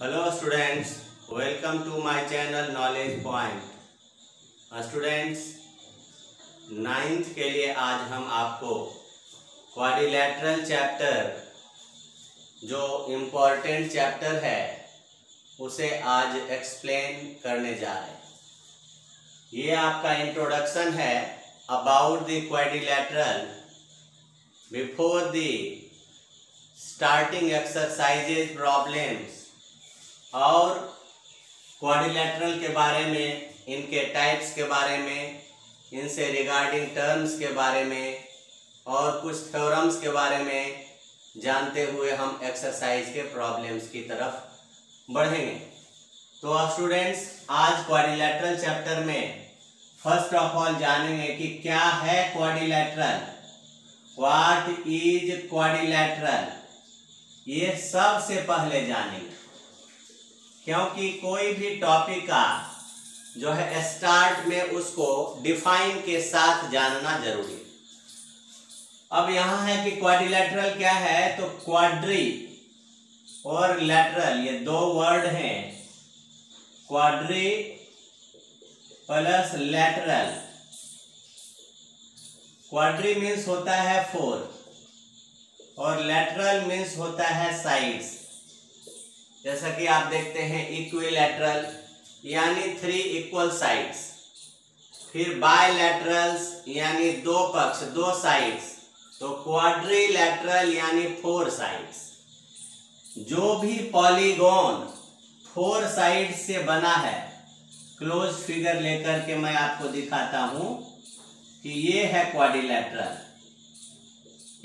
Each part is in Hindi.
Hello students, welcome to my channel Knowledge Point। Students, 9th के लिए आज हम आपको क्वाड्रिलैटरल चैप्टर जो इम्पोर्टेंट चैप्टर है उसे आज एक्सप्लेन करने जा रहे हैं। ये आपका इंट्रोडक्शन है about the quadrilateral before the starting exercises problems और क्वाड्रिलैटरल के बारे में, इनके टाइप्स के बारे में, इनसे रिगार्डिंग टर्म्स के बारे में और कुछ थ्योरम्स के बारे में जानते हुए हम एक्सरसाइज के प्रॉब्लम्स की तरफ बढ़ेंगे। तो स्टूडेंट्स, आज क्वाड्रिलैटरल चैप्टर में फर्स्ट ऑफ ऑल जानेंगे कि क्या है क्वाड्रिलैटरल, व्हाट इज क्वाड्रिलैटरल, ये सबसे पहले जानेंगे, क्योंकि कोई भी टॉपिक का जो है स्टार्ट में उसको डिफाइन के साथ जानना जरूरी है। अब यहां है कि क्वाड्रिलैटरल क्या है, तो क्वाड्री और लैटरल ये दो वर्ड हैं, quadri plus lateral. Quadri means होता है 4 और लैटरल मीन्स होता है साइड्स। जैसा कि आप देखते हैं इक्विलैटरल यानी 3 इक्वल साइड्स, फिर बायलैटरल्स यानी 2 पक्ष 2 साइड्स, तो क्वाड्रिलैटरल यानी 4 साइड्स। जो भी पॉलीगॉन 4 साइड से बना है, क्लोज फिगर लेकर के मैं आपको दिखाता हूं कि ये है क्वाड्रिलैटरल,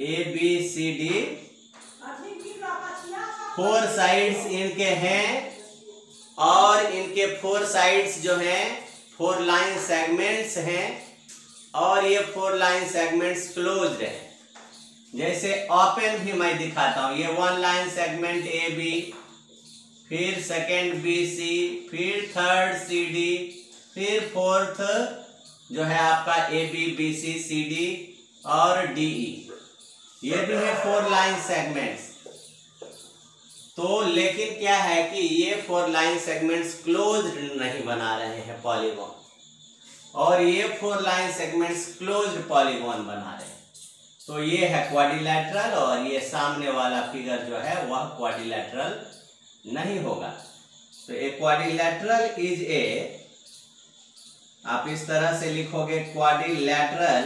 ABCD 4 साइड्स इनके हैं और इनके 4 साइड्स जो हैं 4 लाइन सेगमेंट्स हैं और ये 4 लाइन सेगमेंट्स क्लोज्ड हैं। जैसे ओपन भी मैं दिखाता हूं, ये 1 लाइन सेगमेंट AB, फिर सेकंड BC, फिर थर्ड CD, फिर फोर्थ जो है आपका AB BC CD और DE, ये भी है 4 लाइन सेगमेंट्स। तो लेकिन क्या है कि ये 4 लाइन सेगमेंट्स क्लोज्ड नहीं बना रहे हैं पॉलीगॉन, और ये 4 लाइन सेगमेंट्स क्लोज्ड पॉलीगॉन बना रहे हैं। तो ये है क्वाड्रिलैटरल और ये सामने वाला फिगर जो है वह क्वाड्रिलैटरल नहीं होगा। तो ए क्वाड्रिलैटरल इज ए, आप इस तरह से लिखोगे, quadrilateral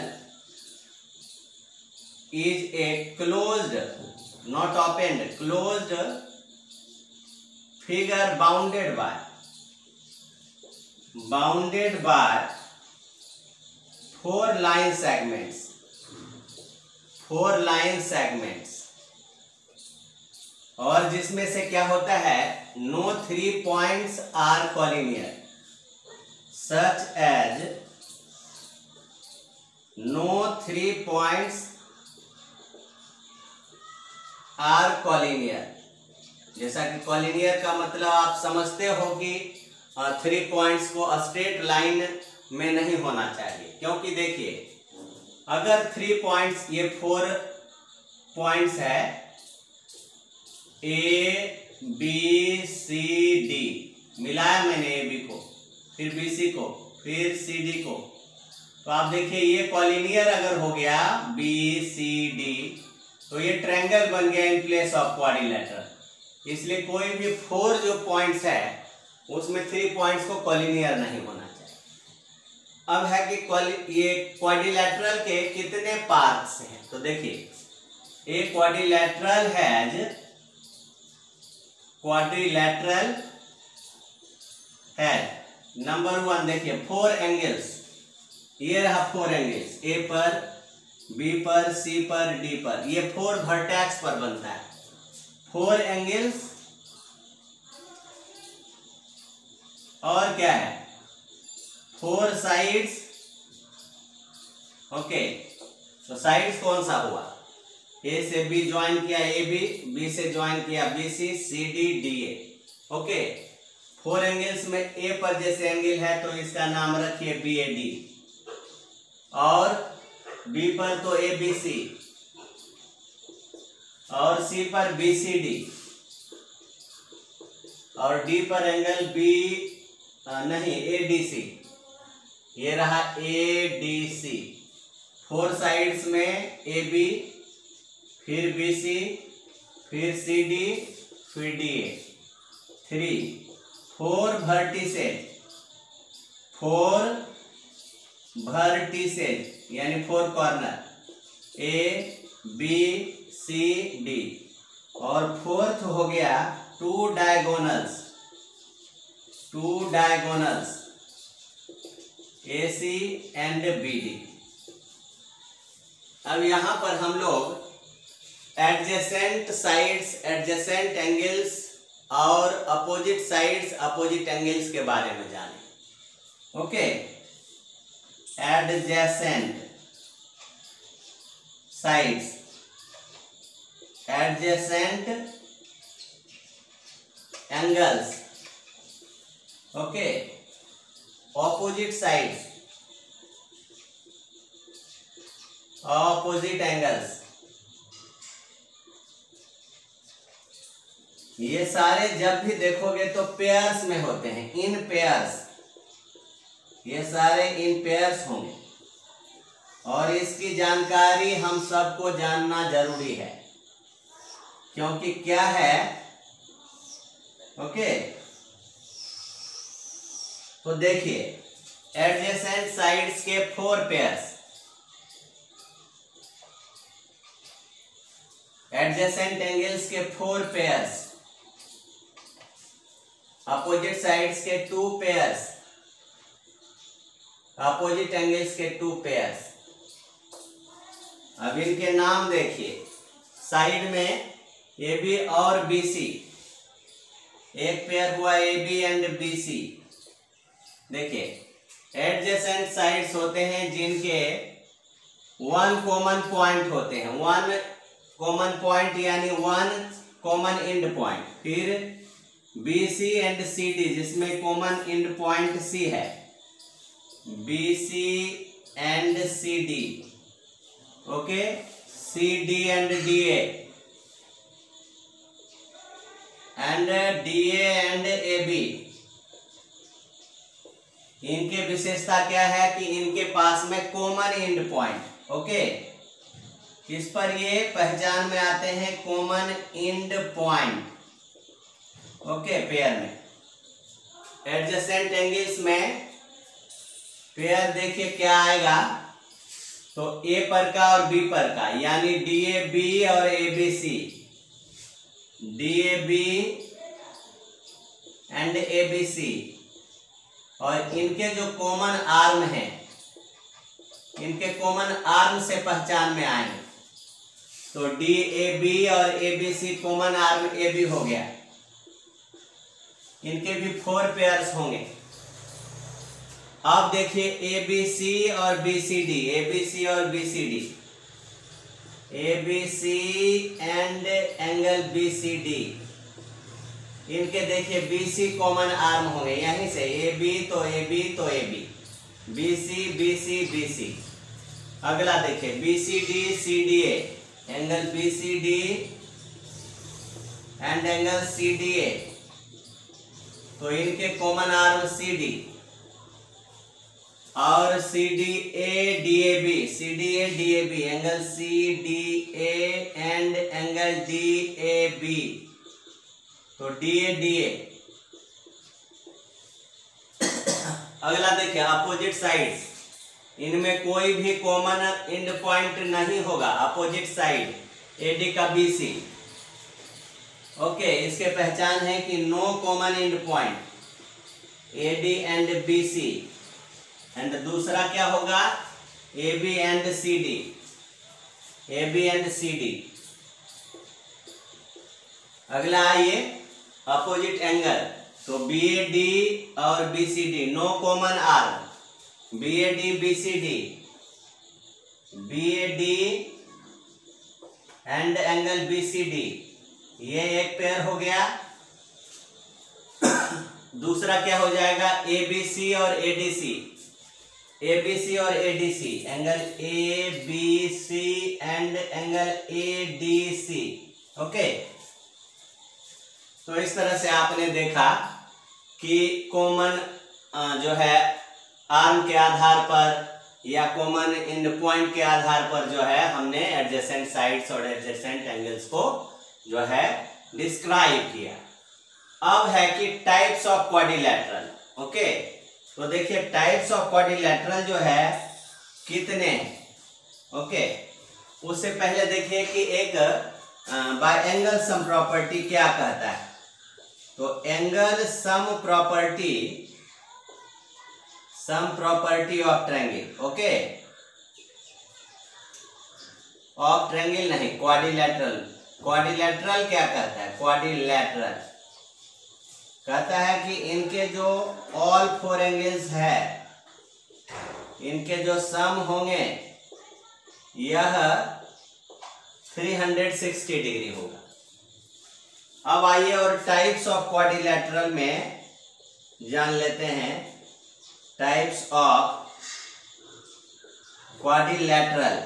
is a closed, not opened, closed figure bounded by 4 line segments, 4 line segments, और जिसमें से क्या होता है, no 3 points are collinear, such as no 3 points are collinear। जैसा कि कॉलिनियर का मतलब आप समझते हो कि 3 पॉइंट्स को स्ट्रेट लाइन में नहीं होना चाहिए, क्योंकि देखिए अगर 3 पॉइंट्स, ये 4 पॉइंट्स है ABCD, मिलाया मैंने AB को, फिर BC को, फिर CD को, तो आप देखिए ये कॉलिनियर अगर हो गया BCD तो ये ट्रायंगल बन गया इन प्लेस ऑफ क्वाड्रिलैटरल। इसलिए कोई भी 4 जो पॉइंट्स है उसमें 3 पॉइंट्स को कॉलिनियर नहीं होना चाहिए। अब है कि ये क्वाड्रिलैटरल के कितने पार्ट्स हैं, तो देखिए एक क्वाड्रिलैटरल है नंबर 1, देखिए 4 एंगल्स, ये रहा 4 एंगल्स, A पर, B पर, C पर, D पर, ये 4 वर्टेक्स पर बनता है। 4 एंगल्स और क्या है, 4 साइड्स। ओके, तो साइड्स कौन सा हुआ, A से B ज्वाइन किया AB, B से ज्वाइन किया BC, CD DA। Okay, 4 angles में A पर जैसे एंगल है तो इसका नाम रखिए BAD, और B पर तो ABC और C पर BCD और डी पर एंगल बी नहीं ADC, ये रहा ADC। फोर साइड्स में AB, फिर BC, फिर CD, फिर DA। 3 4 वर्टिसेज यानी 4 corner A B C D, और फोर्थ हो गया 2 डायगोनल्स AC एंड BD। अब यहां पर हम लोग एडजेसेंट साइड्स, एडजेसेंट एंगल्स और अपोजिट साइड्स, अपोजिट एंगल्स के बारे में जाने। Okay, adjacent sides, adjacent angles, okay, opposite sides, opposite angles, ये सारे जब भी देखोगे तो पेयर्स में होते हैं, इन पेयर्स, ये सारे इन पेयर्स होंगे, और इसकी जानकारी हम सबको जानना जरूरी है, क्योंकि क्या है, ओके। तो देखिए एडजेसेंट साइड्स के 4 पेयर्स, एडजेसेंट एंगल्स के 4 पेयर्स, अपोजिट साइड्स के 2 पेयर्स, अपोजिट एंगल्स के 2 पेयर्स। अब इनके नाम देखिए, साइड में AB और BC, एक पेयर हुआ AB एंड BC। देखिए एडजेसेंट साइड्स होते हैं जिनके 1 कॉमन पॉइंट होते हैं, 1 कॉमन पॉइंट यानी 1 कॉमन एंड पॉइंट, फिर BC एंड CD जिसमें कॉमन एंड पॉइंट C है, BC and CD, okay, CD and DA, and DA and AB। इनके विशेषता क्या है कि इनके पास में कॉमन एंड पॉइंट, ओके, किस पर ये पहचान में आते हैं, common end point, okay, pair में। एडजेसेंट एंगल्स में पेयर देखिए क्या आएगा, तो A पर का और B पर का, यानी DAB और ABC, DAB एंड ABC, और इनके जो कॉमन आर्म है, इनके कॉमन आर्म से पहचान में आएंगे, तो DAB और ABC कॉमन आर्म AB हो गया। इनके भी 4 पेयर्स होंगे। अब देखिए ABC और BCD, ABC और BCD, ABC and angle BCD, इनके देखिए BC कॉमन आर्म होंगे, यहीं से AB तो AB तो AB, BC BC BC। अगला देखिए BCD CDA, angle BCD and angle CDA, तो इनके कॉमन आर्म CD, और CDA DAB, CDA DAB, angle CDA and angle DAB, तो DA DA। अगला देखिए अपोजिट साइड्स, इनमें कोई भी कॉमन एंड पॉइंट नहीं होगा, अपोजिट साइड AD का BC, ओके, इसके पहचान है कि no common end point AD and BC, and दूसरा क्या होगा AB and CD, AB and CD। अगला आइए अपोजिट एंगल, तो BAD और BCD no common arm, BAD BCD, BAD and angle BCD, ये एक पेयर हो गया। दूसरा क्या हो जाएगा ABC और ADC, ABC और ADC, angle ABC and angle ADC, okay. तो इस तरह से आपने देखा कि कॉमन जो है आर्म के आधार पर या कॉमन इन पॉइंट के आधार पर जो है हमने एडजेसेंट साइड्स और एडजेसेंट एंगल्स को जो है डिस्क्राइब किया। अब है कि टाइप्स ऑफ क्वाड्रिलैटरल। ओके, तो देखिए टाइप्स ऑफ क्वाड्रिलैटरल जो है कितने हैं। ओके, उससे पहले देखिए कि एक बाय एंगल सम प्रॉपर्टी क्या कहता है। तो angle sum property of triangle. Okay, of triangle नहीं, क्वाड्रिलैटरल क्या कहता है, क्वाड्रिलैटरल कहता है कि इनके जो ऑल फोर एंगल्स है, इनके जो सम होंगे यह 360 डिग्री होगा। अब आइए और टाइप्स ऑफ क्वाड्रिलैटरल में जान लेते हैं। टाइप्स ऑफ क्वाड्रिलैटरल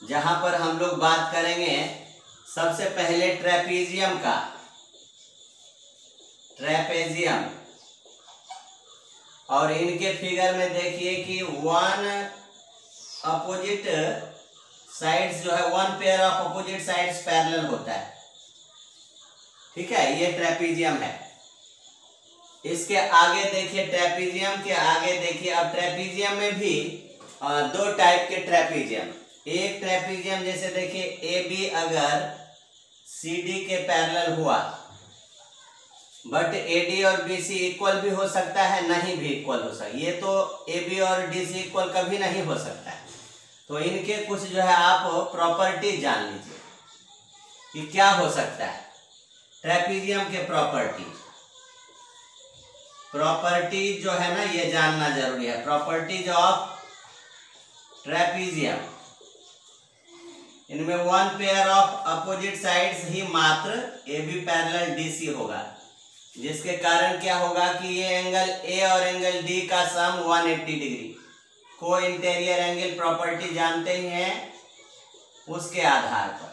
जहां पर हम लोग बात करेंगे सबसे पहले ट्रेपीजियम का। ट्रेपेजियम, और इनके फिगर में देखिए कि वन अपोजिट साइड्स जो है, one pair of opposite sides parallel होता है। ठीक है, ये ट्रेपीजियम है। इसके आगे देखिए, ट्रेपीजियम के आगे देखिए, अब ट्रेपीजियम में भी दो टाइप के ट्रेपीजियम। एक ट्रेपीजियम जैसे देखिए ए बी अगर सी डी के पैरेलल हुआ, बट ए डी और बी सी इक्वल भी हो सकता है, नहीं भी इक्वल हो सकता। ये तो ए बी और डी सी इक्वल कभी नहीं हो सकता है। तो इनके कुछ जो है आप प्रॉपर्टी जान लीजिए कि क्या हो सकता है। ट्रेपीजियम के प्रॉपर्टी जो है ना, ये जानना जरूरी है। प्रॉपर्टीज ऑफ ट्रेपीजियम, इनमें one pair of opposite sides ही मात्र A B parallel D C होगा, जिसके कारण क्या होगा कि ये एंगल ए और एंगल डी का सम 180 डिग्री। को इंटीरियर एंगल प्रॉपर्टी जानते ही हैं, उसके आधार पर।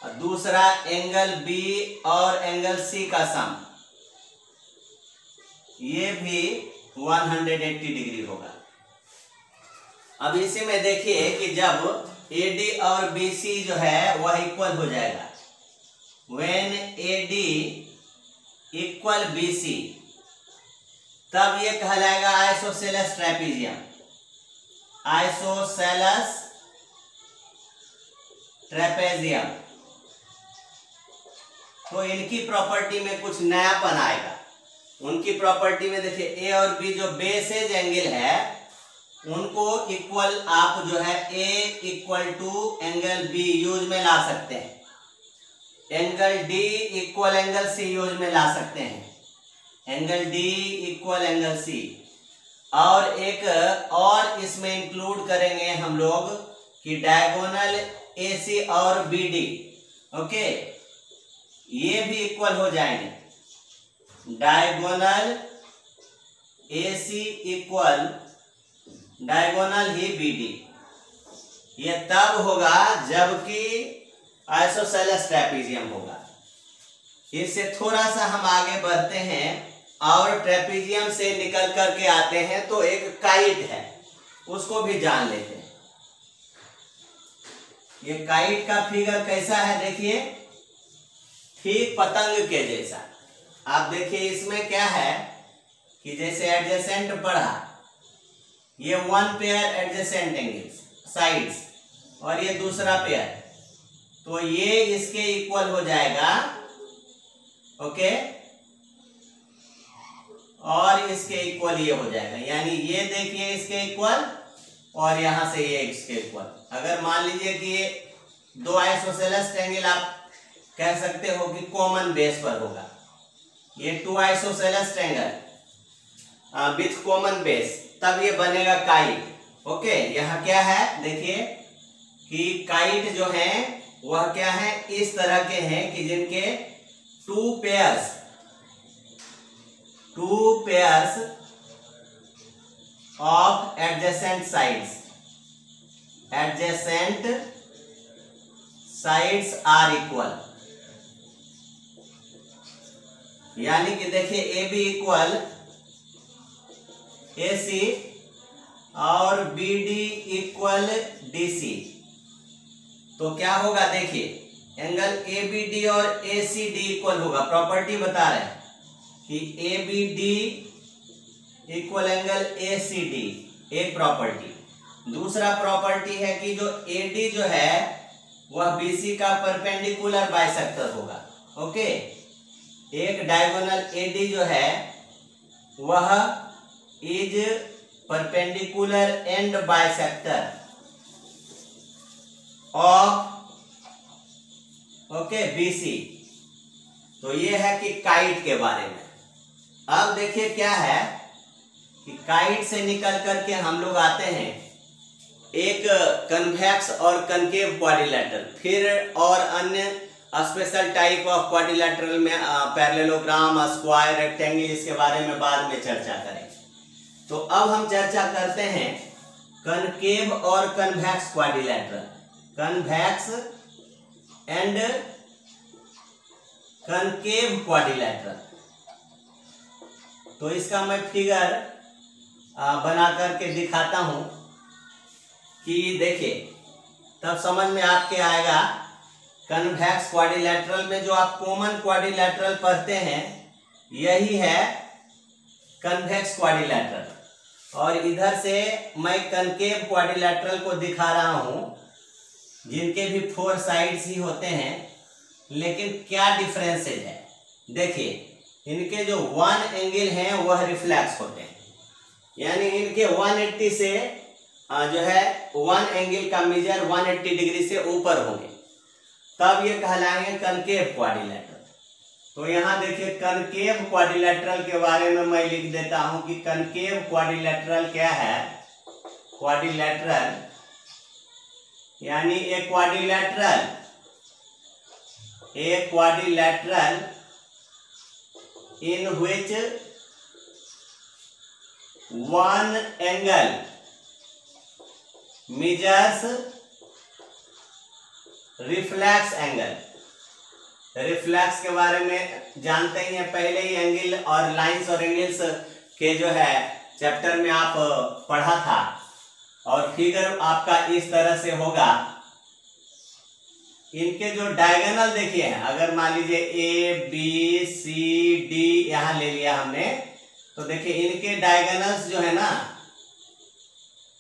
और दूसरा एंगल बी और एंगल सी का सम, ये भी 180 डिग्री होगा। अब इसी में देखिए कि जब ए डी और बी सी जो है वह इक्वल हो जाएगा, when A D equal B C, तब ये कहलाएगा आइसोसेलेस ट्रेपीजियम। Isosceles trapezium. तो इनकी प्रॉपर्टी में कुछ नयापन आएगा। उनकी प्रॉपर्टी में देखिए ए और बी जो बेसेज एंगल है उनको इक्वल आप जो है A equal to angle B use में ला सकते हैं, angle D equal angle C use में ला सकते हैं, angle D equal angle C. और एक और इसमें इंक्लूड करेंगे हम लोग कि डायगोनल ए सी और बी डी। ओके, ये भी इक्वल हो जाएंगे। Diagonal A C equal diagonal ही बी डी। ये तब होगा जबकि आइसोसेलेस ट्रेपीजियम होगा। इससे थोड़ा सा हम आगे बढ़ते हैं और ट्रेपीजियम से निकल करके आते हैं तो एक काइट है, उसको भी जान लेते हैं। ये काइट का फिगर कैसा है देखिए, ठीक पतंग के जैसा। आप देखिए इसमें क्या है कि जैसे एडजेसेंट बढ़ा, ये one pair adjacent angles sides और ये दूसरा पेयर, तो ये इसके इक्वल हो जाएगा। ओके, और इसके इक्वल ये हो जाएगा, यानी ये देखिए इसके इक्वल और यहां से ये इसके इक्वल। अगर मान लीजिए कि ये दो आइसोसेलेस ट्रायंगल आप कह सकते हो कि कॉमन बेस पर होगा, ये two isosceles triangle with common base, तब ये बनेगा काइट। ओके, यहां क्या है देखिए कि काइट जो है वह क्या है, इस तरह के हैं कि जिनके two pairs of adjacent sides are equal. यानी कि देखिए A B equal A C और B D equal D C. तो क्या होगा देखिए एंगल ए बी डी और ए सी डी इक्वल होगा। प्रॉपर्टी बता रहे हैं कि A B D equal angle A C D, एक प्रॉपर्टी। दूसरा प्रॉपर्टी है कि जो ए डी जो है वह बी सी का परपेंडिकुलर बाइसेक्टर होगा। ओके, एक डायगोनल ए डी जो है वह is perpendicular and bisector of okay B C. तो ये है कि काइट के बारे में। अब देखिए क्या है कि काइट से निकल करके हम लोग आते हैं एक कन्वेक्स और कनकेव क्वाड्रिलेटरल, फिर और अन्य स्पेशल टाइप ऑफ क्वाड्रिलेटरल में पैरेललोग्राम, स्क्वायर, रेक्टेंगल, इसके बारे में बाद में चर्चा करेंगे। तो अब हम चर्चा करते हैं कनकेव और convex quadrilateral, convex and concave quadrilateral. तो इसका मैं फिगर बना करके दिखाता हूं कि देखिए तब समझ में आपके आएगा। कन्वेक्स क्वाड्रिलेटरल में जो आप कॉमन क्वाड्रिलेटरल पढ़ते हैं यही है कन्वेक्स क्वाड्रिलेटरल, और इधर से मैं कनकेव क्वाड्रिलेटरल को दिखा रहा हूं जिनके भी 4 साइड्स ही होते हैं। लेकिन क्या डिफरेंसेज है देखिए, इनके जो 1 एंगल हैं वह रिफ्लेक्स होते हैं, यानी इनके 180 से जो है 1 एंगल का मेजर 180 डिग्री से ऊपर होंगे, तब ये कहलाएंगे कनकेव क्वाड्रिलेटरल। तो यहां देखिए कनकेव क्वाड्रिलेटरल के बारे में मैं लिख देता हूं कि कनकेव क्वाड्रिलेटरल क्या है। क्वाड्रिलेटरल यानी a quadrilateral in which one angle measures reflex angle. Reflex के बारे में जानते ही हैं, पहले ही एंगल और लाइंस और एंगल्स के जो है चैप्टर में आप पढ़ा था। और फिगर आपका इस तरह से होगा। इनके जो डायगोनल देखिए हैं, अगर मान लीजिए ए बी सी डी यहां ले लिया हमने, तो देखिए इनके डायगोनल्स जो है ना,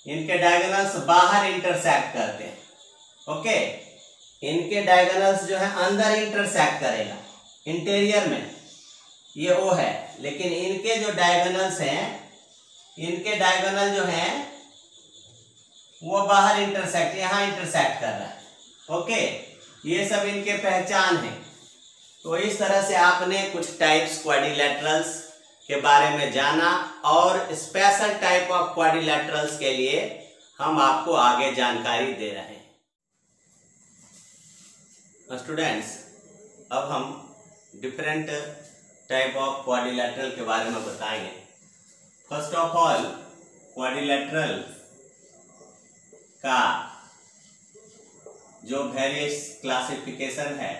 इनके डायगोनल्स बाहर इंटरसेक्ट करते हैं। ओके, इनके डायगोनल्स जो है अंदर इंटरसेक्ट करेगा इंटीरियर में, ये ओ है। लेकिन इनके जो डायगोनल्स हैं, इनके डायगोनल जो हैं वो बाहर इंटरसेक्ट, यहां इंटरसेक्ट कर रहा है। ओके, ये सब इनके पहचान है। तो इस तरह से आपने कुछ टाइप्स क्वाड्रिलेटरल्स के बारे में जाना, और स्पेशल टाइप ऑफ क्वाड्रिलेटरल्स के लिए हम आपको आगे जानकारी दे रहे हैं। स्टूडेंट्स, अब हम डिफरेंट टाइप ऑफ क्वाड्रिलेटरल के बारे में बताएंगे। फर्स्ट ऑफ ऑल, क्वाड्रिलेटरल का जो वेरियस क्लासिफिकेशन है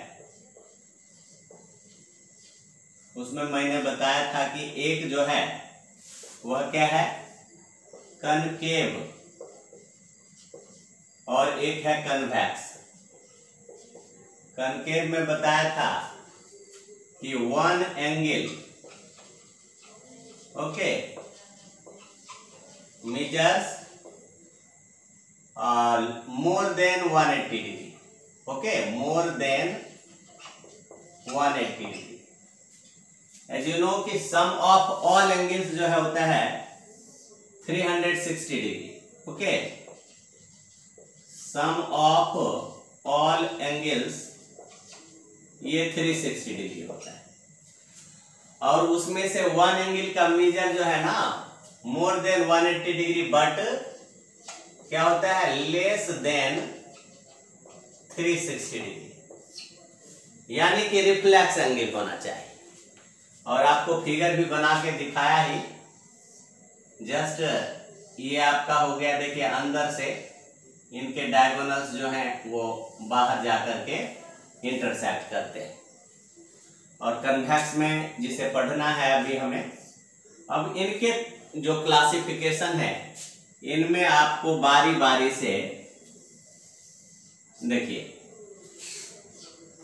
उसमें मैंने बताया था कि एक जो है वह क्या है, कनकेव, और एक है कन्वेक्स। कनकेव में बताया था कि 1 angle okay measures more than 180 degree. Okay, more than 180 degree. As you know कि सम ऑफ ऑल एंगल्स जो है होता है 360 degree. Okay, sum of all angles ये 360 डिग्री होता है, और उसमें से 1 एंगल का मेजर जो है ना मोर देन 180 डिग्री, बट क्या होता है लेस देन 360 डिग्री, यानी कि रिफ्लेक्स एंगल होना चाहिए। और आपको फिगर भी बना के दिखाया ही, जस्ट ये आपका हो गया। देखिए अंदर से इनके डायगोनल्स जो हैं वो बाहर जाकर के इंटरसेक्ट करते हैं। और कन्वेक्स में जिसे पढ़ना है अभी हमें। अब इनके जो क्लासिफिकेशन है इनमें आपको बारी बारी से देखिए।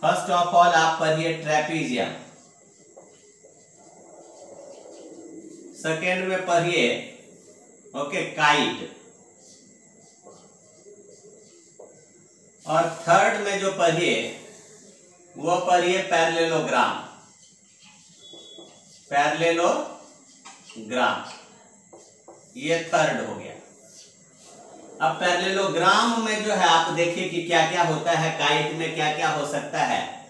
फर्स्ट ऑफ ऑल आप पढ़िए ट्रेपीजियम, सेकेंड में पढ़िए ओके काइट, और थर्ड में जो पढ़िए वो पढ़िए पैरेललोग्राम। पैरेललोग्राम ये थर्ड हो गया। अब पैरेललोग्राम में जो है आप देखिए कि क्या क्या होता है, काइट में क्या क्या हो सकता है,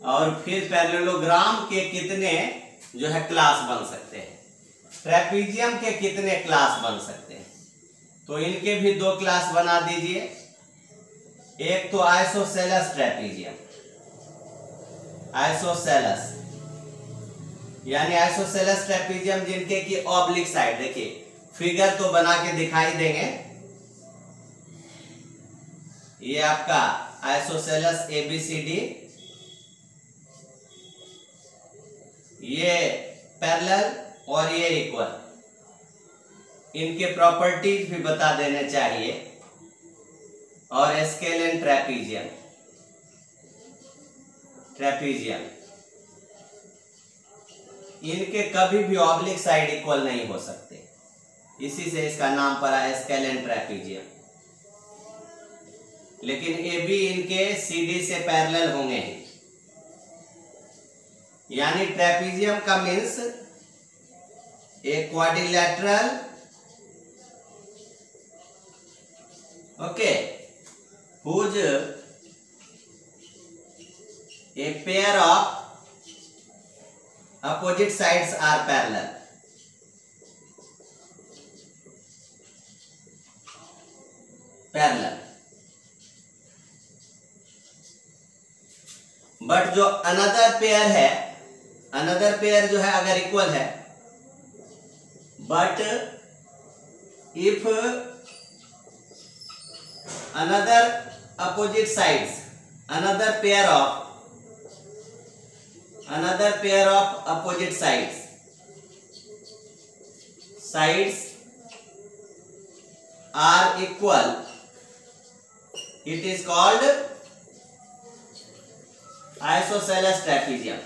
और फिर पैरेललोग्राम के कितने जो है क्लास बन सकते हैं, ट्रेपीजियम के कितने क्लास बन सकते हैं। तो इनके भी दो क्लास बना दीजिए। एक तो आइसोसेलस ट्रेपीजियम, आइसोसेलस यानी आइसोसेलस ट्रेपीजियम जिनके की ऑब्लिक साइड, देखिए फिगर तो बना के दिखाई देंगे। ये आपका आइसोसेलस ABCD, ये पैरेलल और ये इक्वल। इनके प्रॉपर्टीज भी बता देने चाहिए। और स्केलेन ट्रेपीजियम, इनके कभी भी ऑब्लिक साइड इक्वल नहीं हो सकते, इसी से इसका नाम पड़ा स्केलेन ट्रेपीजियम। लेकिन AB इनके CD से पैरेलल होंगे, यानी ट्रेपीजियम का मीन्स एक quadrilateral okay whose a pair of opposite sides are parallel. But जो अनदर पेयर है, अनदर पेयर जो है अगर इक्वल है, but if another opposite sides, another pair of opposite sides are equal, it is called isosceles trapezium.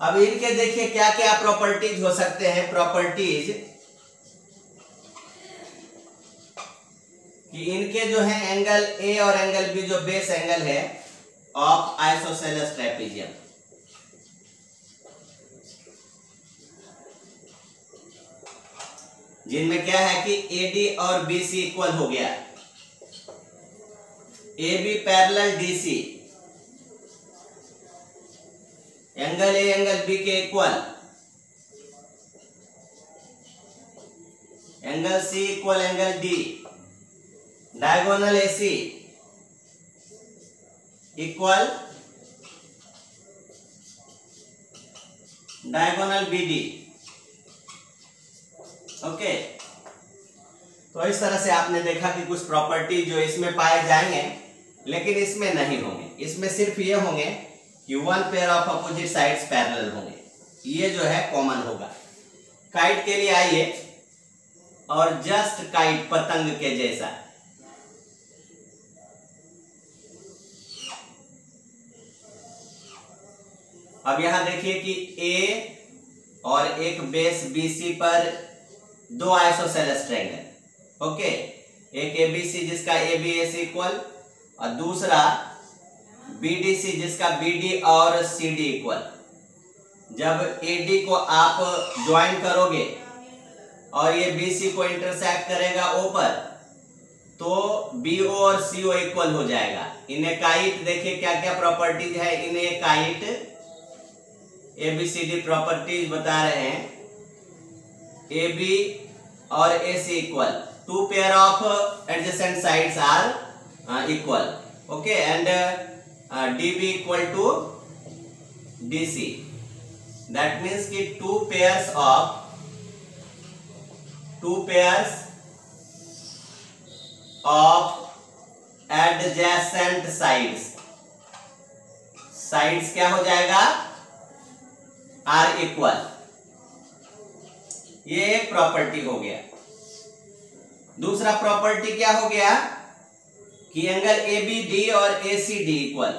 अब इनके देखिए क्या क्या प्रॉपर्टीज हो सकते हैं। प्रॉपर्टीज कि इनके जो है एंगल A और एंगल B जो बेस एंगल है ऑफ आइसोसेलस ट्रेपीजियम, जिनमें क्या है कि AD और BC इक्वल हो गया, AB parallel DC, angle A angle B के equal, angle C equal angle D, diagonal AC equal diagonal BD। Okay, तो इस तरह से आपने देखा कि कुछ प्रॉपर्टी जो इसमें पाए जाएंगे लेकिन इसमें नहीं होंगे। इसमें सिर्फ ये होंगे कि one pair of opposite sides parallel होंगे, ये जो है कॉमन होगा। काइट के लिए आइए, और जस्ट काइट पतंग के जैसा, अब यहां देखिए कि A और एक बेस BC पर दो आइसोसेलस ट्रायंगल, ओके, एक ABC जिसका ABAC इक्वल और दूसरा BDC जिसका BD और CD इक्वल। जब AD को आप ज्वाइन करोगे और ये BC को इंटरसेक्ट करेगा O पर, तो BO और CO इक्वल हो जाएगा। इन्हें काइट देखिए क्या क्या प्रॉपर्टीज है, इन्हें काइट ABCD प्रॉपर्टीज बता रहे हैं। AB और AC equal, two pair of adjacent sides are equal, okay, and DB equal to DC, that means कि two pairs of adjacent sides, sides क्या हो जाएगा, आर इक्वल। ये एक प्रॉपर्टी हो गया। दूसरा प्रॉपर्टी क्या हो गया कि एंगल ए बी डी और A C D equal.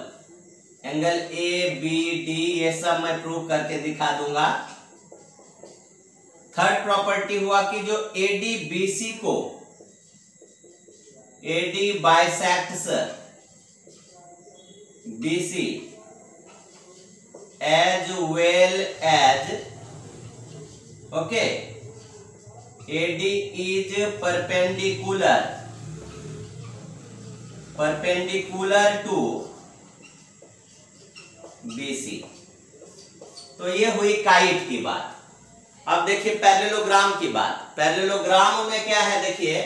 Angle A B D ये सब मैं प्रूव करके दिखा दूंगा। थर्ड प्रॉपर्टी हुआ कि जो एडी बीसी को, AD bisects BC as well as, okay, AD is perpendicular to BC. तो ये हुई काइट की बात। अब देखिए पैरेललोग्राम की बात। पैरेललोग्राम में क्या है, देखिए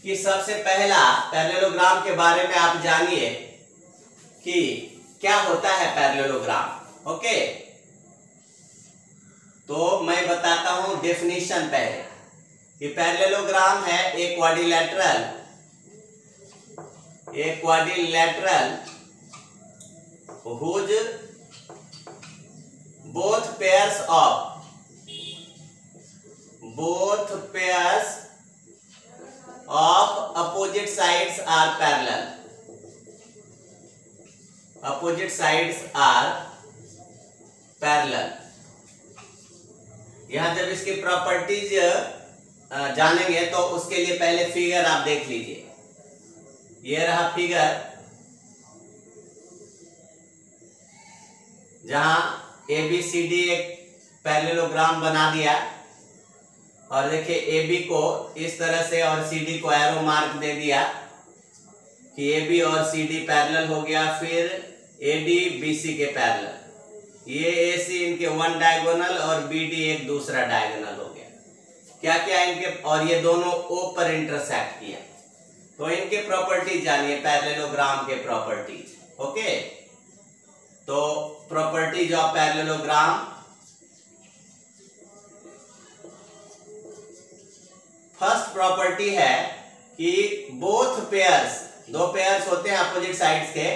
कि सबसे पहला पैरेललोग्राम के बारे में आप जानिए कि क्या होता है पैरेललोग्राम। ओके, तो मैं बताता हूं डेफिनेशन पहले कि पैरेललोग्राम है एक quadrilateral whose both pairs of opposite sides are parallel. Opposite sides are parallel. यहां जब इसकी प्रॉपर्टीज जानेंगे तो उसके लिए पहले फिगर आप देख लीजिए। ये रहा फिगर जहां ए बी सी डी एक पैरेललोग्राम बना दिया और देखिए ए बी को इस तरह से और सी डी को एरो मार्क दे दिया कि ए बी और सी डी पैरेलल हो गया। फिर ए डी बी सी के पैरेलल, ये ए सी इनके वन डायगोनल और बी डी एक दूसरा डायगोनल हो गया। क्या क्या इनके, और ये दोनों ओ पर इंटरसेक्ट किया। तो इनके प्रॉपर्टीज जानिए, पैरेललोग्राम के प्रॉपर्टीज। ओके, तो properties of parallelogram, first property है कि बोथ पेयर्स, दो पेयर्स होते हैं अपोजिट साइड्स के,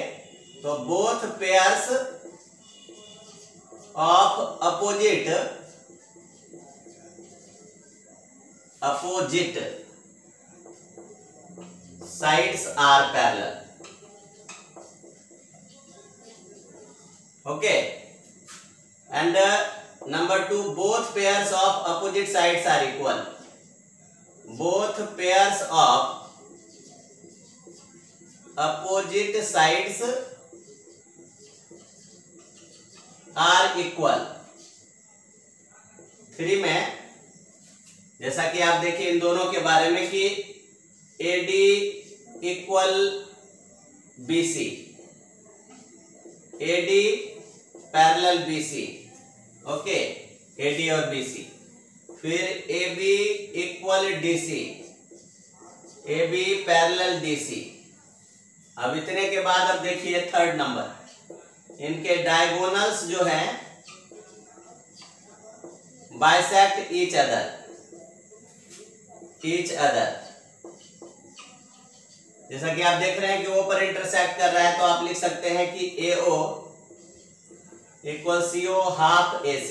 तो both pairs of opposite sides are parallel. Okay, and number 2, both pairs of opposite sides are equal. Both pairs of opposite sides are equal. 3 में जैसा कि आप देखिए इन दोनों के बारे में कि AD equal BC, AD parallel BC, okay, AD और BC। फिर AB equal DC, AB parallel DC। अब इतने के बाद अब देखिए थर्ड नंबर, इनके डायगोनल्स जो हैं बाइसेक्ट ईच अदर। जैसा कि आप देख रहे हैं कि ओ पर इंटरसेक्ट कर रहा है, तो आप लिख सकते हैं कि AO equal CO half AC,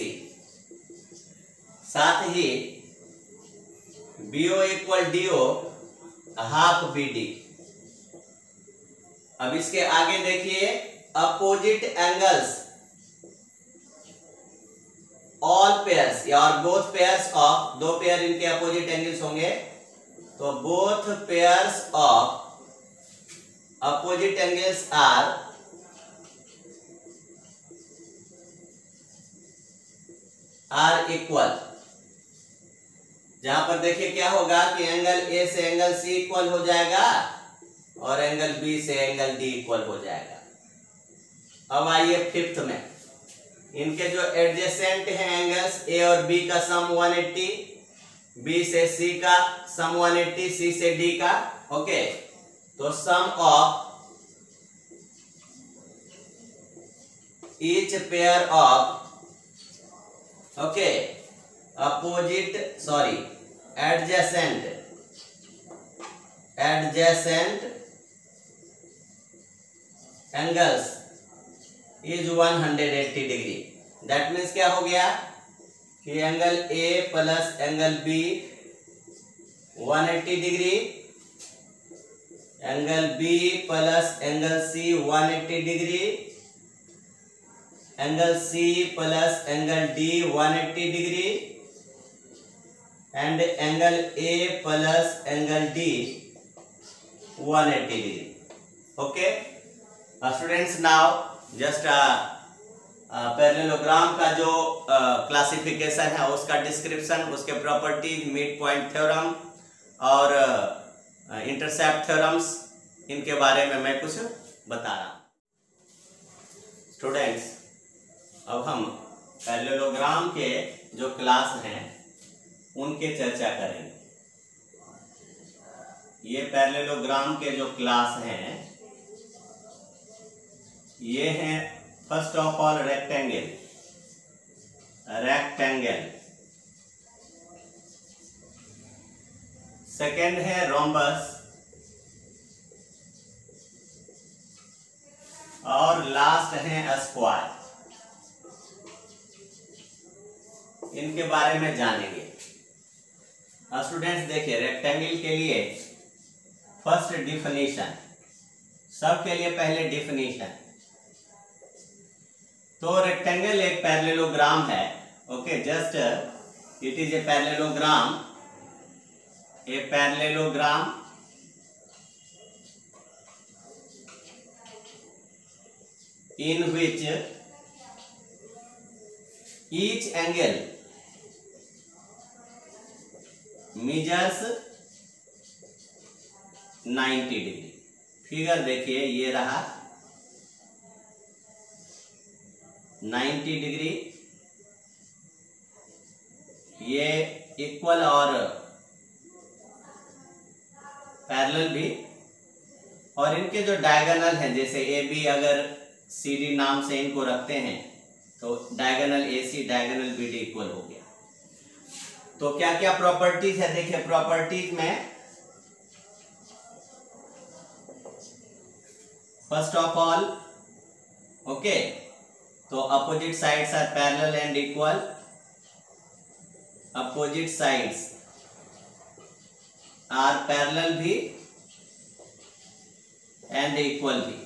साथ ही BO equal DO half BD। अब इसके आगे देखिए अपोजिट एंगल्स ऑल पेयर्स या और बोथ पेयर्स ऑफ, दो पेयर इनके अपोजिट एंगल्स होंगे, तो both pairs of opposite angles are equal. जहां पर देखिए क्या होगा कि एंगल ए से एंगल सी इक्वल हो जाएगा और एंगल बी से एंगल डी इक्वल हो जाएगा। अब आइए फिफ्थ में, इनके जो एडजेसेंट हैं एंगल्स ए और बी का सम 180, बी से सी का सम 180, सी से डी का, ओके। तो sum of each pair of, okay, adjacent angles is 180 degree. That means क्या हो गया कि angle A plus angle B 180 degree, angle B plus angle C 180 degree, angle C plus angle D 180 degree, and angle A plus angle D 180 degree. Okay students, now just parallelogram का जो क्लासिफिकेशन है उसका डिस्क्रिप्शन, उसके प्रॉपर्टीज, मिड पॉइंट थ्योरम और इंटरसेप्ट थ्योरम्स, इनके बारे में मैं कुछ बता रहा हूँ। स्टूडेंट्स, अब हम पैरेललोग्राम के जो क्लास हैं उनके चर्चा करेंगे। ये पैरेललोग्राम के जो क्लास हैं ये हैं first of all rectangle, second है रोम्बस और लास्ट है स्क्वायर। इनके बारे में जानेंगे। स्टूडेंट्स देखिए, रेक्टेंगल के लिए फर्स्ट डिफिनीशन, सबके लिए पहले डिफिनीशन। तो रेक्टेंगल एक पैरेललोग्राम है। Okay, just it is a parallelogram, in which each angle measures 90 degree. Figure देखिए, ये रहा 90 डिग्री, ये इक्वल और पैरेलल भी, और इनके जो डायगोनल हैं, जैसे ए बी अगर सी डी नाम से इनको रखते हैं तो diagonal A C diagonal B D equal हो गया। तो क्या क्या प्रॉपर्टीज है, देखिए प्रॉपर्टीज में फर्स्ट ऑफ ऑल, ओके, तो opposite sides are parallel and equal, opposite sides are parallel भी एंड इक्वल भी।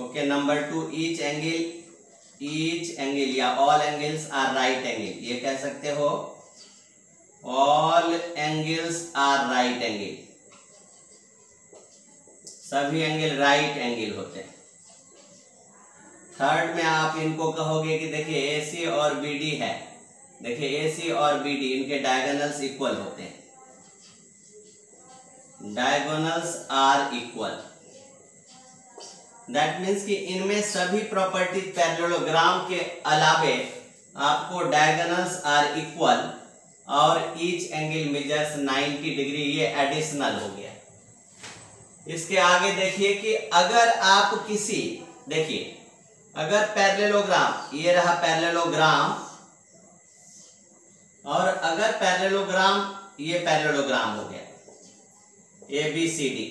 ओके, नंबर 2, ईच एंगल या all angles are right angle. ये कह सकते हो all angles are right angle, सभी एंगल राइट एंगल होते हैं। थर्ड में आप इनको कहोगे कि देखिए ए सी और बी डी है, देखिए ए सी और बी डी इनके डायगोनल्स इक्वल होते हैं, diagonals are equal. That means कि इनमें सभी प्रॉपर्टी पैरेललोग्राम के अलावे आपको डायगोनल्स आर इक्वल और ईच एंगल मेजर्स 90 डिग्री, ये एडिशनल हो गया। इसके आगे देखिए कि अगर आप किसी, देखिए अगर पैरेललोग्राम, ये रहा पैरेललोग्राम, और अगर पैरेललोग्राम, ये पैरेललोग्राम हो गया ए बी सी डी,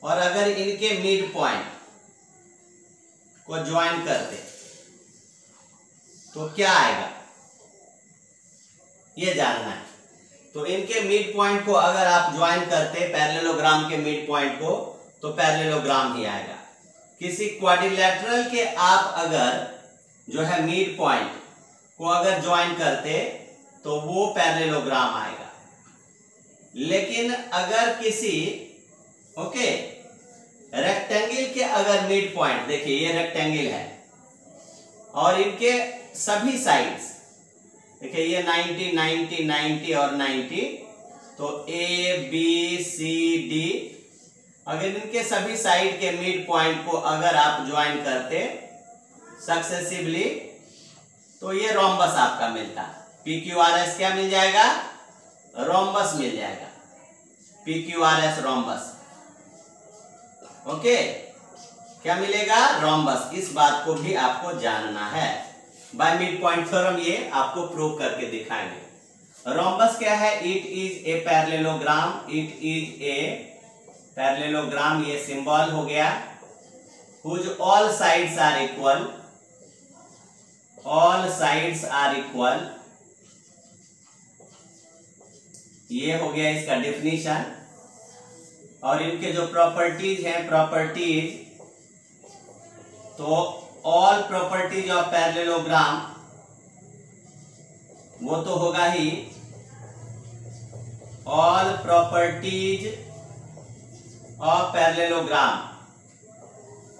और अगर इनके मिड पॉइंट को ज्वाइन करते तो क्या आएगा, ये जानना है। तो इनके मिड पॉइंट को अगर आप ज्वाइन करते पैरेललोग्राम के मिड पॉइंट को, तो पैरेललोग्राम ही आएगा। किसी क्वाड्रिलैटरल के आप अगर जो है मिड पॉइंट को अगर ज्वाइन करते तो वो पैरेललोग्राम आएगा। लेकिन अगर किसी, ओके, रेक्टेंगल के अगर मिड पॉइंट, देखिए ये रेक्टेंगल है और इनके सभी साइड्स, देखिए ये 90 90 90 और 90, तो ए बी सी डी, अगर इनके सभी साइड के मिड पॉइंट को अगर आप ज्वाइन करते सक्सेसिवली तो ये रोम्बस आपका मिलता। पी क्यू आर एस क्या मिल जाएगा, रोम्बस मिल जाएगा, P Q R S rhombus. Okay, क्या मिलेगा, रोम्बस। इस बात को भी आपको जानना है, बाय मिड पॉइंट थ्योरम ये आपको प्रूव करके दिखाएंगे। रोम्बस क्या है? It is a parallelogram, it is a parallelogram, ये सिंबल हो गया। Whose all sides are equal, all sides are equal, ये हो गया इसका डेफिनेशन। और इनके जो प्रॉपर्टीज हैं, प्रॉपर्टीज, तो ऑल प्रॉपर्टीज ऑफ पैरेललोग्राम वो तो होगा ही, ऑल प्रॉपर्टीज ऑफ पैरेललोग्राम।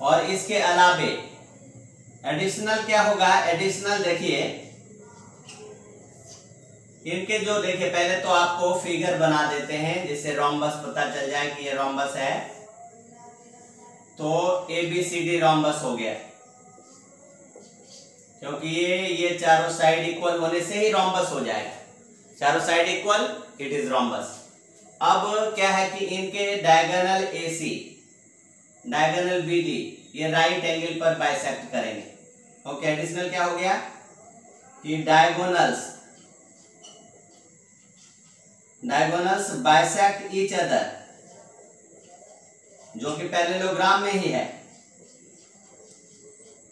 और इसके अलावे एडिशनल क्या होगा? एडिशनल देखिए इनके जो, देखिए पहले तो आपको फिगर बना देते हैं जिससे रोम्बस पता चल जाए कि ये रोम्बस है। तो ABCD रोम्बस हो गया, क्योंकि ये चारों साइड इक्वल होने से ही रोम्बस हो जाएगा। चारों side equal, it is rhombus. अब क्या है कि इनके डायगोनल AC, डायगोनल BD ये राइट एंगल पर बाइसेक्ट करेंगे। ओके, एडिशनल क्या हो गया कि डायगोनल्स बाइसेक्ट ईच अदर, जो कि पैरेललोग्राम में ही है।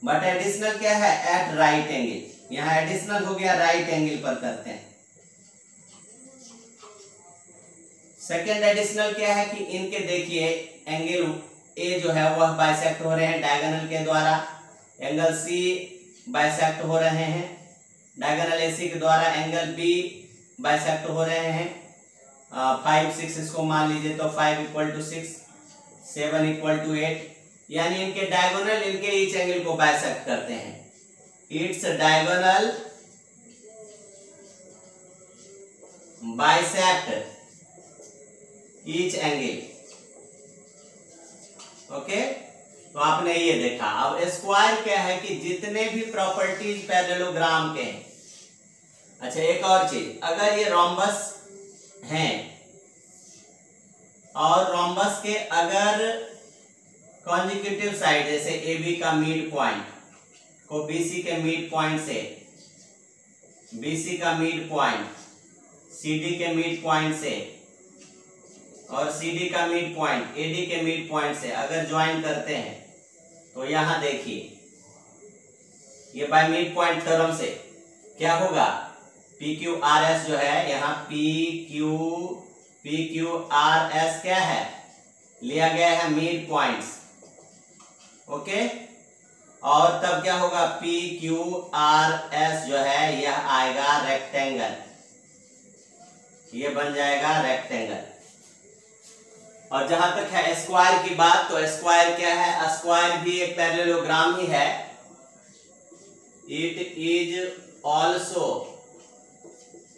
बट एडिशनल क्या है? At right angle. यहां एडिशनल हो गया राइट एंगल पर करते हैं। सेकेंड एडिशनल क्या है कि इनके देखिए एंगल A जो है वह बाइसेक्ट हो रहे हैं डायगोनल के द्वारा, एंगल C बाइसेक्ट हो रहे हैं डायगोनल AC के द्वारा, एंगल B बाइसेक्ट हो रहे हैं। 5 6 इसको मान लीजिए, तो 5 = 6, 7 = 8, यानी इनके डायगोनल इनके ईच एंगल को बाइसेक्ट करते हैं। Its diagonal bisect each angle. Okay, तो आपने ये देखा। अब स्क्वायर क्या है कि जितने भी प्रॉपर्टीज पैरेललोग्राम के हैं। अच्छा, एक और चीज, अगर ये रोम्बस हैं और रोम्बस के अगर कॉन्जिक्यूटिव साइड, जैसे AB का मिड पॉइंट को BC के मिड पॉइंट से, BC का मिड पॉइंट CD के मिड पॉइंट से, और CD का मिड पॉइंट AD के मिड पॉइंट से अगर ज्वाइन करते हैं, तो यहां देखिए ये बाय मिड पॉइंट थ्योरम से क्या होगा? PQRS जो है, यहाँ PQRS क्या है? लिया गया है मिड पॉइंट्स। ओके, और तब क्या होगा? PQRS जो है यह आएगा रेक्टेंगल, ये बन जाएगा रेक्टेंगल। और जहां तक है स्क्वायर की बात, तो स्क्वायर क्या है? स्क्वायर भी एक पैरेललोग्राम ही है। It is also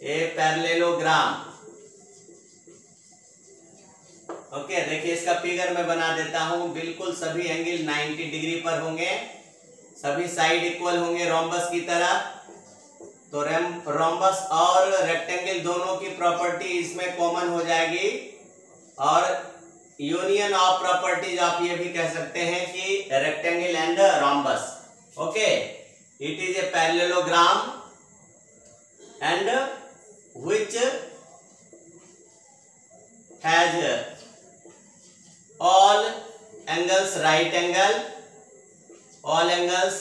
a parallelogram. Okay, देखिए इसका फिगर मैं बना देता हूं। बिल्कुल सभी एंगल 90 डिग्री पर होंगे, सभी साइड इक्वल होंगे रोम्बस की तरह। तो रोम्बस और रेक्टेंगल दोनों की प्रॉपर्टी इसमें कॉमन हो जाएगी, और यूनियन ऑफ प्रॉपर्टीज आप ये भी कह सकते हैं कि rectangle and rhombus. Okay, it is a parallelogram and which has all angles right angle, all angles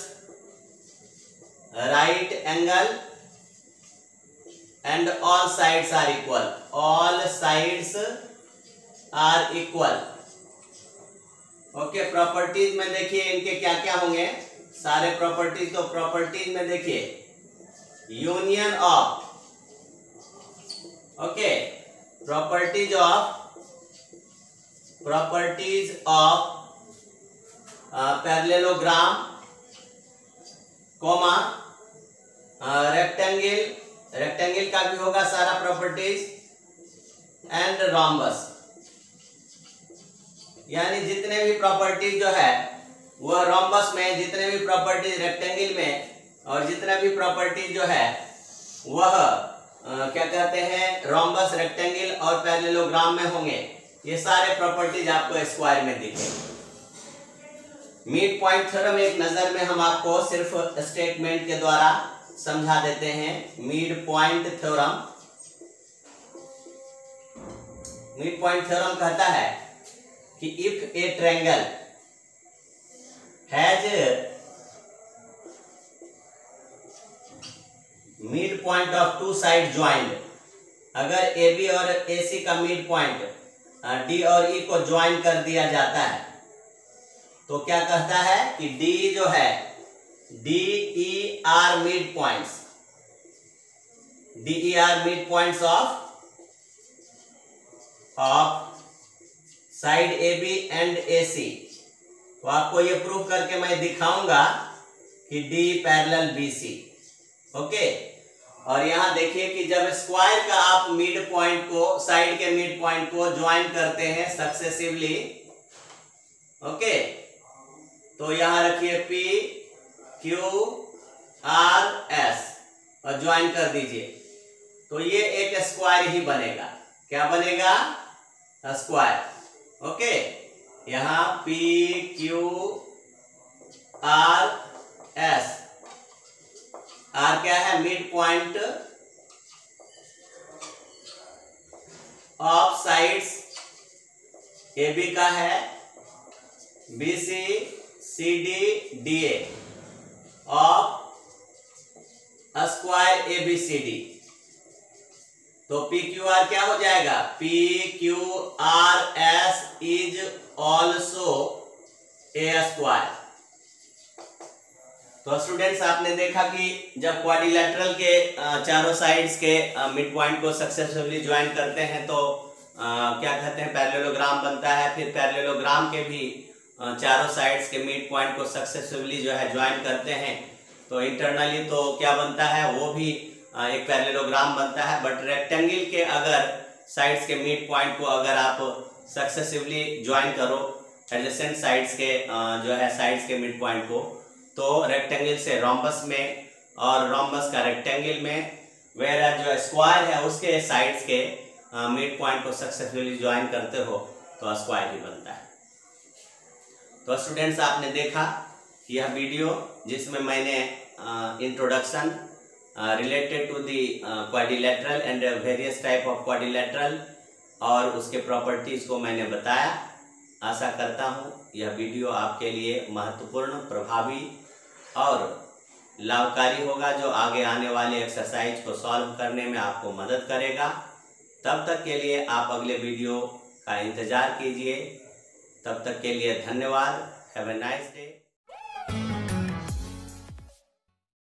right angle, and all sides are equal, all sides are equal। Okay, properties में देखिए इनके क्या क्या होंगे सारे प्रॉपर्टीज। तो प्रॉपर्टीज में देखिए union of, okay, properties of parallelogram, comma rectangle का भी होगा सारा प्रॉपर्टीज, एंड रोम्बस। यानी जितने भी प्रॉपर्टीज जो है वह रोम्बस में, जितने भी प्रॉपर्टीज रेक्टेंगल में, और जितना भी प्रॉपर्टीज जो है वह क्या कहते हैं, रोम्बस, रेक्टेंगल और पैरेललोग्राम में होंगे। ये सारे प्रॉपर्टीज आपको स्क्वायर में दिखेंगे। मिड पॉइंट थ्योरम एक नजर में हम आपको सिर्फ स्टेटमेंट के द्वारा समझा देते हैं। Mid point theorem mid point theorem कहता है कि if a triangle has mid point of two side joint, अगर ए बी और ए सी का मिड पॉइंट डी और ई को ज्वाइन कर दिया जाता है तो क्या कहता है कि डी जो है D E are mid points, D E are mid points of side A B and A C. तो आपको ये प्रूफ करके मैं दिखाऊंगा कि D parallel B C. Okay, और यहां देखिए कि जब स्क्वायर का आप मिड पॉइंट को, साइड के मिड पॉइंट को ज्वाइन करते हैं सक्सेसिवली, ओके, तो यहां रखिए पी क्यू आर एस और ज्वाइन कर दीजिए, तो ये एक स्क्वायर ही बनेगा। क्या बनेगा? स्क्वायर। ओके, यहां P Q R S, R क्या है? Mid point of sides A B का है, B C C D D A of square A B C D. तो पी क्यू आर क्या हो जाएगा? P Q R S is also a square. तो स्टूडेंट्स, आपने देखा कि जब क्वाड्रिलेटरल के चारों साइड्स के मिड पॉइंट को सक्सेसफुली ज्वाइन करते हैं तो क्या कहते हैं? पैरेललोग्राम बनता है। फिर पैरेललोग्राम के भी चारों साइड्स के मिड पॉइंट को सक्सेसफुली जो है ज्वाइन करते हैं तो इंटरनली तो क्या बनता है? वो भी एक पैरेललोग्राम बनता है। बट रेक्टेंगल के अगर साइड्स के मिड पॉइंट को अगर आप सक्सेसिवली ज्वाइन करो एडजेसेंट साइड्स के जो है साइड्स के मिड पॉइंट को, तो रेक्टेंगल से रोम्बस में और रोम्बस का रेक्टेंगल में, वेयर जो स्क्वायर है उसके साइड्स के मिड पॉइंट को सक्सेसफुली ज्वाइन करते हो तो स्क्वायर ही बनता है। तो स्टूडेंट्स, आपने देखा यह वीडियो जिसमें मैंने introduction related to the quadrilateral and various type of quadrilateral और उसके प्रॉपर्टीज को मैंने बताया। आशा करता हूँ यह वीडियो आपके लिए महत्वपूर्ण, प्रभावी और लाभकारी होगा, जो आगे आने वाले एक्सरसाइज को सॉल्व करने में आपको मदद करेगा। तब तक के लिए आप अगले वीडियो का इंतजार कीजिए। तब तक के लिए धन्यवाद। Have a nice day.